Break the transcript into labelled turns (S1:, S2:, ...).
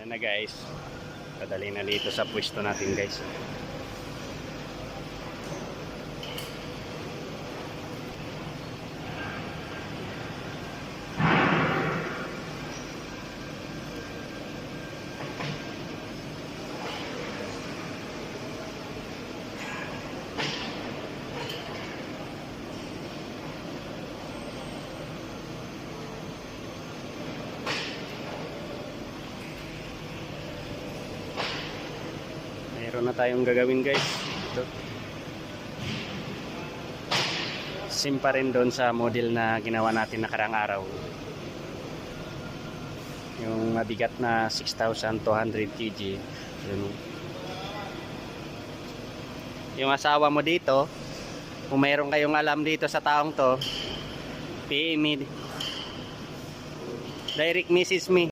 S1: Yan na guys. Kadali na dito sa pwesto natin guys. Meron na tayong gagawin guys. Ito. Same pa rin doon sa model na ginawa natin nakarang araw. Yung mabigat na 6,200 kg. Yung asawa mo dito, kung mayroon kayong alam dito sa taong to, PM me. Direct message me.